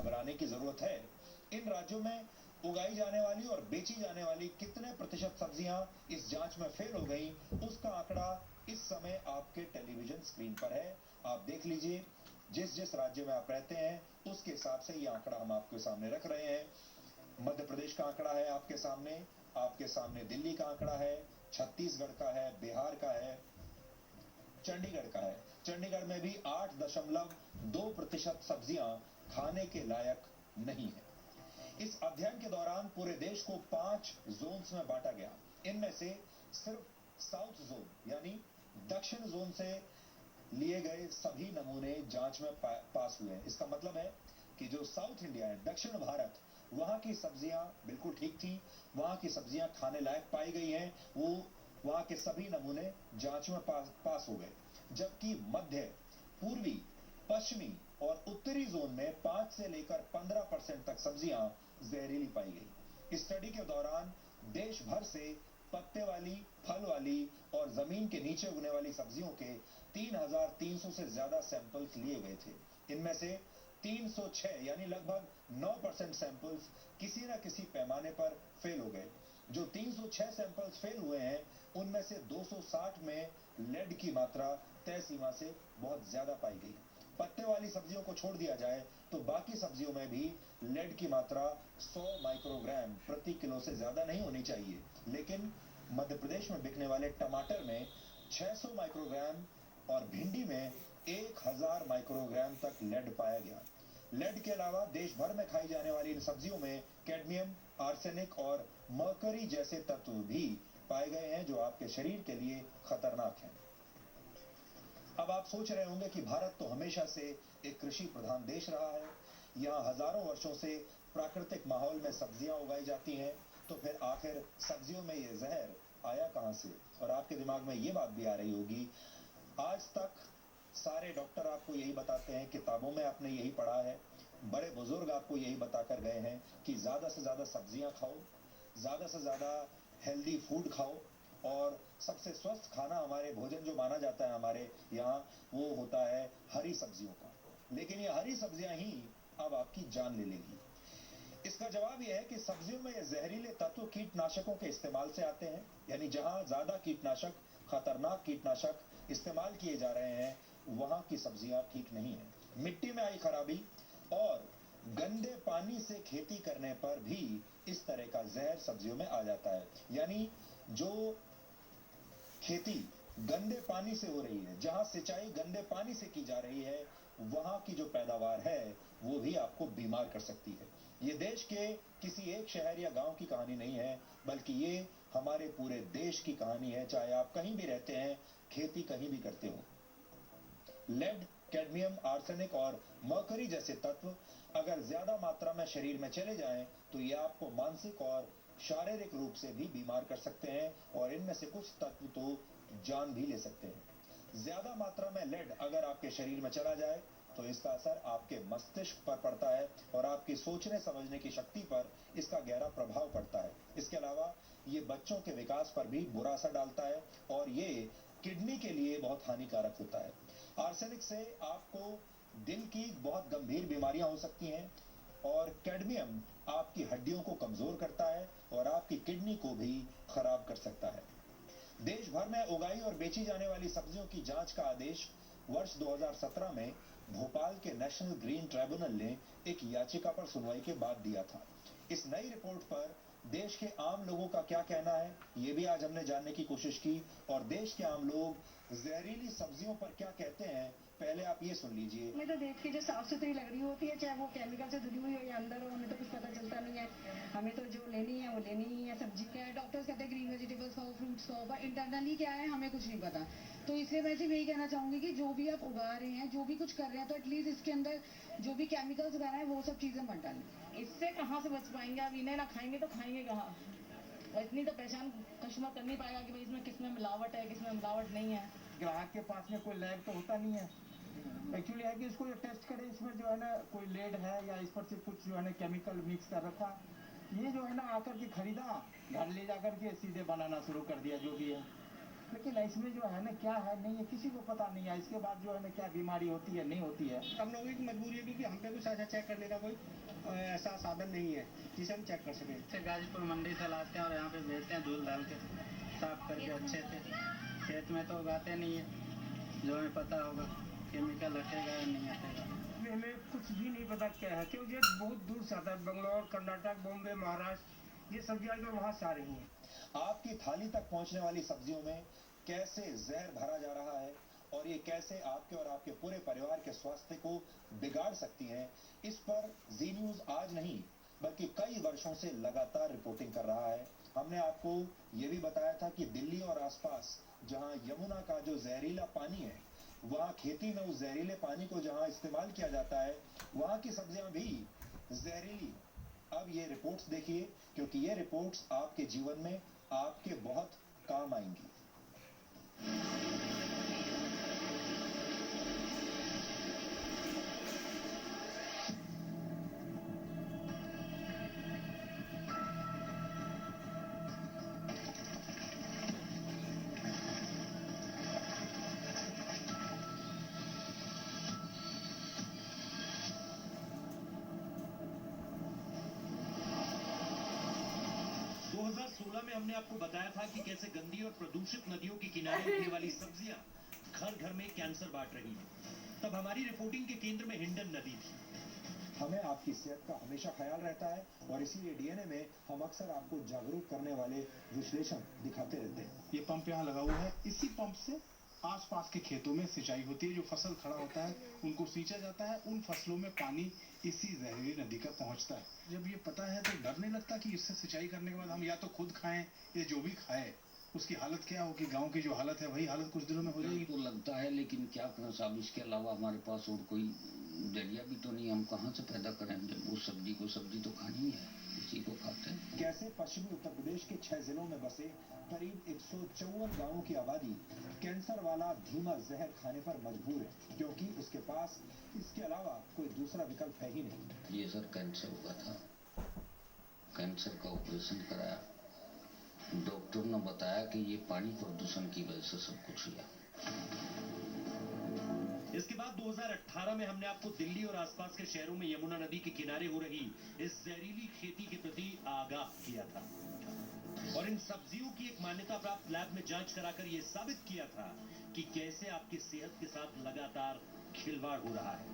घबराने की जरूरत है। इन राज्यों में उगाई जाने वाली और बेची जाने वाली कितने प्रतिशत सब्जियां इस जांच में फेल हो गई, उसका आंकड़ा इस समय आपके टेलीविजन स्क्रीन पर है। आप देख लीजिए, जिस जिस राज्य में आप रहते हैं उसके हिसाब से ये आंकड़ा हम आपके सामने रख रहे हैं। मध्य प्रदेश का आंकड़ा है आपके सामने दिल्ली का आंकड़ा है, छत्तीसगढ़ का है, बिहार का है, चंडीगढ़ का है। चंडीगढ़ में भी 8.2% सब्जियां खाने के लायक नहीं है। इस अध्ययन के दौरान पूरे देश को 5 जोन्स में बांटा गया। इनमें से सिर्फ साउथ जोन यानी दक्षिण जोन से लिए गए सभी नमूने जांच में पास हुए हैं। इसका मतलब है कि जो साउथ इंडिया है, दक्षिण भारत, वहां की सब्जियां बिल्कुल ठीक थी, वहां की सब्जियां खाने लायक पाई गई हैं, वो वहां के सभी नमूने जांच में पास हो गए। जबकि मध्य, पूर्वी, पश्चिमी और उत्तरी जोन में 5 से लेकर 15% तक सब्जियां जहरीली पाई गई। इस स्टडी के दौरान देश भर से पत्ते वाली, फल वाली और जमीन के नीचे उगने वाली सब्जियों के 3,300 से ज्यादा सैंपल्स लिए गए थे। इनमें से 306 यानी लगभग 9% सैंपल्स किसी न किसी पैमाने पर फेल हो गए। जो 306 सैंपल्स फेल हुए हैं, उनमें से 260 में लेड की मात्रा तय सीमा से बहुत ज्यादा पाई गई। पत्ते वाली सब्जियों को छोड़ दिया जाए तो बाकी सब्जियों में भी लेड की मात्रा 100 माइक्रोग्राम प्रति किलो से ज्यादा नहीं होनी चाहिए, लेकिन मध्य प्रदेश में बिकने वाले टमाटर में 600 माइक्रोग्राम और भिंडी में 1000 माइक्रोग्राम तक लेड पाया गया। लेड के अलावा देश भर में खाई जाने वाली इन सब्जियों में कैडमियम, आर्सेनिक और मर्करी जैसे तत्व भी पाए गए हैं जो आपके शरीर के लिए खतरनाक हैं। अब आप सोच रहे होंगे कि भारत तो हमेशा से एक कृषि प्रधान देश रहा है, यहाँ हजारों वर्षों से प्राकृतिक माहौल में सब्जियां उगाई जाती हैं, तो फिर आखिर सब्जियों में ये जहर आया कहां से? और आपके दिमाग में ये बात भी आ रही होगी, आज तक सारे डॉक्टर आपको यही बताते हैं, किताबों में आपने यही पढ़ा है, बड़े बुजुर्ग आपको यही बताकर गए हैं कि ज्यादा से ज्यादा सब्जियां खाओ, ज्यादा से ज्यादा हेल्दी फूड खाओ, और सबसे स्वस्थ खाना हमारे भोजन जो माना जाता है हमारे यहाँ, वो होता है हरी सब्जियों का। लेकिन ये हरी सब्जियां ही अब आपकी जान ले लेगी। इसका जवाब यह है कि सब्जियों में ये जहरीले तत्व कीटनाशकों के इस्तेमाल से आते हैं। यानी जहां ज्यादा कीटनाशक, खतरनाक कीटनाशक इस्तेमाल किए जा रहे हैं, वहां की सब्जियां ठीक नहीं है। मिट्टी में आई खराबी और गंदे पानी से खेती करने पर भी इस तरह का जहर सब्जियों में आ जाता है। यानी जो खेती गंदे पानी से हो रही है, जहां सिंचाई गंदे पानी से की जा रही है, वहां की जो पैदावार है वो भी आपको बीमार कर सकती है। ये देश के किसी एक शहर या गांव की कहानी नहीं है, बल्कि ये हमारे पूरे देश की कहानी है। चाहे आप कहीं भी रहते हैं, खेती कहीं भी करते हो, लेड, कैडमियम, आर्सेनिक और मर्करी जैसे तत्व अगर ज्यादा मात्रा में शरीर में चले जाएं तो ये आपको मानसिक और शारीरिक रूप से भी बीमार कर सकते हैं, और इनमें से कुछ तत्व तो जान भी ले सकते हैं। ज्यादा मात्रा में लेड अगर आपके शरीर में चला जाए तो इसका असर आपके मस्तिष्क पर पड़ता है और आपकी सोचने समझने की शक्ति पर इसका गहरा प्रभाव पड़ता है। इसके अलावा ये बच्चों के विकास पर भी बुरा असर डालता है और ये किडनी के लिए बहुत हानिकारक होता है। आर्सेनिक से आपको दिल की बहुत गंभीर बीमारियां हो सकती हैं, और कैडमियम आपकी हड्डियों को कमजोर करता है और आपकी किडनी को भी खराब कर सकता है। देश भर में उगाई और बेची जाने वाली सब्जियों की जांच का आदेश वर्ष 2017 में भोपाल के नेशनल ग्रीन ट्राइब्यूनल ने एक याचिका पर सुनवाई के बाद दिया था। इस नई रिपोर्ट पर देश के आम लोगों का क्या कहना है, ये भी आज हमने जानने की कोशिश की, और देश के आम लोग जहरीली सब्जियों पर क्या कहते हैं, पहले आप ये सुन लीजिए। हमें तो देख के जो साफ सुथरी लग रही होती है, चाहे वो केमिकल से धुली हुई हो या अंदर हो, हमें तो कुछ पता चलता नहीं है। हमें तो जो लेनी है वो लेनी ही है। सब्जी क्या है, डॉक्टर्स कहते हैं ग्रीन वेजिटेबल्स खाओ, फ्रूट्स खाओ, पर इंटरनली क्या है हमें कुछ नहीं पता। तो इसलिए मैं सिर्फ यही कहना चाहूंगी कि जो भी आप उगा रहे हैं, जो भी कुछ कर रहे हैं, तो एटलीस्ट इसके अंदर जो भी केमिकल्स वगैरह है वो सब चीजें मत डालें। इससे कहाँ से बच पाएंगे? आप इन्हें ना खाएंगे तो खाएंगे कहाँ? और इतनी तो पहचान कस्टमर कर नहीं पाएगा कि भाई इसमें किसमें मिलावट है, किसमें मिलावट नहीं है। ग्राहक के पास में कोई लैब तो होता नहीं है। एक्चुअली है कि इसको टेस्ट करें, इसमें जो है ना कोई लेड है या इस पर से कुछ जो है ना केमिकल मिक्स कर रखा, ये जो है ना आकर के खरीदा, घर ले जाकर के सीधे बनाना शुरू कर दिया जो भी है। लेकिन इसमें जो है ना क्या है नहीं है किसी को पता नहीं है। इसके बाद जो है ना क्या बीमारी होती है नहीं होती है। हम लोगों की मजबूरी है क्योंकि हम पे कुछ ऐसा चेक करने का कोई ऐसा साधन नहीं है जिसे हम चेक कर सकें। गाजीपुर मंडी से लाते हैं और यहाँ पे बेचते हैं, धूल डाल के साफ करके अच्छे से। खेत में तो उगाते नहीं है, जो हमें पता होगा केमिकल हटेगा या नहीं हटेगा। हमें कुछ भी नहीं पता क्या है क्योंकि ये बहुत दूर से आता है। बेंगलोर, कर्नाटक, बॉम्बे, महाराष्ट्र, ये सब्जियां जो वहाँ से आ रही हैं। आपकी थाली तक पहुंचने वाली सब्जियों में कैसे जहर भरा जा रहा है और ये कैसे आपके और आपके पूरे परिवार के स्वास्थ्य को बिगाड़ सकती हैं, इस पर जी न्यूज आज नहीं बल्कि कई वर्षों से लगातार रिपोर्टिंग कर रहा है। हमने आपको ये भी बताया था कि दिल्ली और आसपास जहां यमुना का जो जहरीला पानी है, वहां खेती में उस जहरीले पानी को जहां इस्तेमाल किया जाता है, वहां की सब्जियां भी जहरीली। अब ये रिपोर्ट्स देखिए, क्योंकि ये रिपोर्ट्स आपके जीवन में आपके बहुत काम आएंगी। में हमने आपको बताया था कि कैसे गंदी और प्रदूषित नदियों के किनारे उगने वाली सब्जियां घर घर में कैंसर बांट रही हैं। तब हमारी रिपोर्टिंग के केंद्र में हिंडन नदी थी। हमें आपकी सेहत का हमेशा ख्याल रहता है और इसीलिए डीएनए में हम अक्सर आपको जागरूक करने वाले विश्लेषण दिखाते रहते हैं। ये पंप यहाँ लगा हुआ है, इसी पंप से आसपास के खेतों में सिंचाई होती है। जो फसल खड़ा होता है उनको सींचा जाता है, उन फसलों में पानी इसी जहरीली नदी का पहुंचता है। जब ये पता है तो डर नहीं लगता कि इससे सिंचाई करने के बाद हम या तो खुद खाएं या जो भी खाए उसकी हालत क्या हो, कि गांव की जो हालत है वही हालत कुछ दिनों में हो जाएगी। तो लगता है, लेकिन क्या करें साहब, इसके अलावा हमारे पास और कोई जरिया भी तो नहीं। हम कहाँ से पैदा करें? जब उस सब्जी तो खानी है, इसी को खाते हैं। कैसे पश्चिमी उत्तर प्रदेश के 6 जिलों में बसे करीब 154 गांवों की आबादी कैंसर वाला धीमा जहर खाने पर मजबूर है, क्योंकि उसके पास इसके अलावा कोई दूसरा विकल्प है ही नहीं। ये सर कैंसर हुआ था, कैंसर का ऑपरेशन कराया, डॉक्टर ने बताया कि ये पानी प्रदूषण की वजह से सब कुछ हुआ। इसके बाद 2018 में हमने आपको दिल्ली और आसपास के शहरों में यमुना नदी के किनारे हो रही इस जहरीली खेती के प्रति आगाह किया था और इन सब्जियों की एक मान्यता प्राप्त लैब में जांच कराकर यह साबित किया था कि कैसे आपकी सेहत के साथ लगातार खिलवाड़ हो रहा है।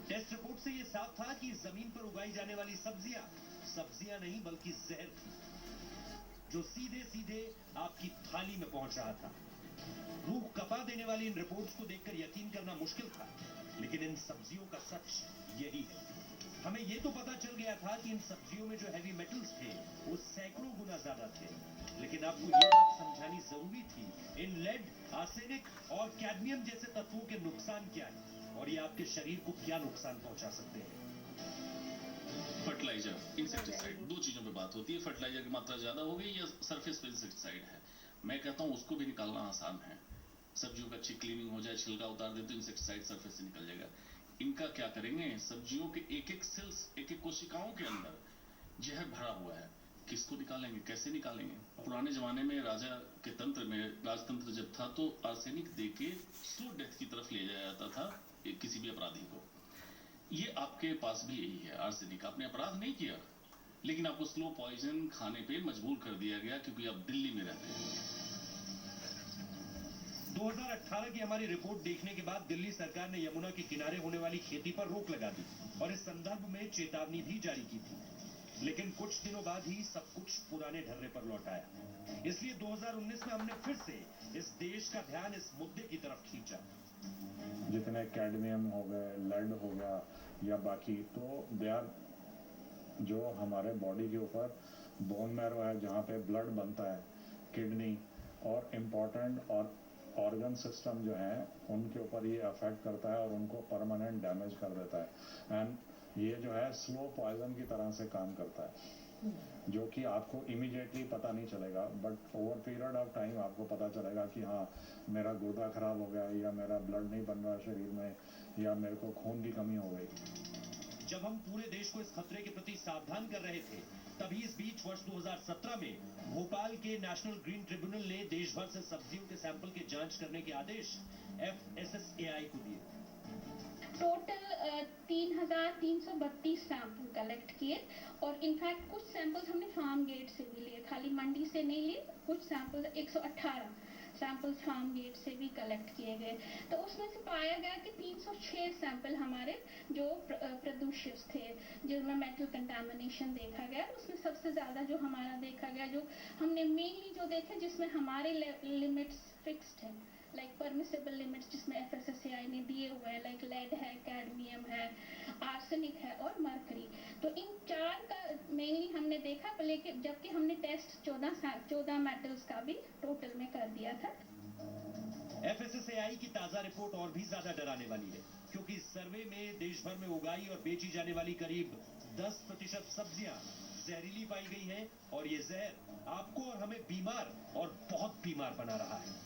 टेस्ट रिपोर्ट से यह साफ था कि जमीन पर उगाई जाने वाली सब्जियां नहीं बल्कि जहर थी, जो सीधे सीधे आपकी थाली में पहुंच रहा था। रूह कपा देने वाली इन रिपोर्ट्स को देखकर यकीन करना मुश्किल था, लेकिन इन सब्जियों का सच यही है। हमें यह तो पता चल गया था कि इन सब्जियों में जो हैवी मेटल्स थे वो सैकड़ों गुना ज्यादा थे, लेकिन आपको यह बात समझानी जरूरी थी इन लेड, आर्सेनिक और कैडमियम जैसे तत्वों के नुकसान क्या है और ये आपके शरीर को क्या नुकसान पहुंचा सकते हैं। फर्टिलाइजर, इंसेक्टिसाइड, दो चीजों पे बात होती है। फर्टिलाइजर की मात्रा ज्यादा हो गई या सरफेस पे इंसेक्टिसाइड है। मैं कहता हूं उसको भी निकालना आसान है। सब्जियों का अच्छी क्लीनिंग हो जाए, छिलका उतार दे तो इंसेक्टिसाइड सरफेस से निकल जाएगा। इनका क्या करेंगे? सब्जियों के एक एक सेल्स, एक एक कोशिकाओं के अंदर जहर भरा हुआ है, किसको निकालेंगे, कैसे निकालेंगे? पुराने जमाने में राजा के तंत्र में, राजतंत्र जब था तो आर्सेनिक देके स्लो डेथ की तरफ ले जाया जाता था किसी भी अपराधी को। ये आपके पास भी यही है, आर्सेनिक। आपने अपराध नहीं किया लेकिन आपको स्लो पॉइजन खाने पे मजबूर कर दिया गया क्योंकि आप दिल्ली में रहते हैं। 2018 की हमारी रिपोर्ट देखने के बाद दिल्ली सरकार ने यमुना के किनारे होने वाली खेती पर रोक लगा दी और इस संदर्भ में चेतावनी भी जारी की थी, लेकिन कुछ दिनों बाद ही सब कुछ पुराने ढर्रे पर लौट आया। इसलिए 2019 में हमने फिर से इस देश का ध्यान इस मुद्दे की तरफ खींचा। जितने कैडमियम हो गए, लेड हो गया या बाकी, तो दे आर जो हमारे बॉडी के ऊपर बोन मैरो है, जहाँ पे ब्लड बनता है, किडनी और इम्पोर्टेंट और ऑर्गन सिस्टम जो है उनके ऊपर ये अफेक्ट करता है और उनको परमानेंट डैमेज कर देता है। एंड ये जो है स्लो पॉइजन की तरह से काम करता है, जो कि आपको इमीडिएटली पता नहीं चलेगा, but over period of time आपको पता चलेगा कि हाँ मेरा गुर्दा खराब हो गया या मेरा ब्लड नहीं बन रहा शरीर में या मेरे को खून की कमी हो गई। जब हम पूरे देश को इस खतरे के प्रति सावधान कर रहे थे, तभी इस बीच वर्ष 2017 में भोपाल के नेशनल ग्रीन ट्रिब्यूनल ने देश भर से सब्जियों के सैंपल की जांच करने के आदेश FSSAI को दिए। टोटल 3,332 सैंपल कलेक्ट किए और इनफैक्ट कुछ सैंपल्स हमने फार्म गेट से भी लिए, खाली मंडी से नहीं लिए। कुछ सैंपल 118 सैंपल्स फार्म गेट से भी कलेक्ट किए गए। तो उसमें से पाया गया कि 306 सैंपल हमारे जो प्रदूषित थे, जिनमें मेटल कंटामिनेशन देखा गया। उसमें सबसे ज़्यादा जो हमारा देखा गया, जो हमने मेनली जो देखे जिसमें हमारे लिमिट्स फिक्स्ड है, लाइक परमिसिबल लिमिट्स जिसमें FSSAI ने दिए हुए हैं, लाइक लेड है, कैडमियम है, आर्सेनिक है और मरकरी। तो इन 4 का मेनली हमने देखा, लेकिन जबकि हमने टेस्ट 14 मेटल्स का भी टोटल में कर दिया था। FSSAI की ताजा रिपोर्ट और भी ज्यादा डराने वाली है, क्योंकि इस सर्वे में देश भर में उगाई और बेची जाने वाली करीब 10% सब्जियां जहरीली पाई गई हैं और ये जहर आपको और हमें बीमार और बहुत बीमार बना रहा है।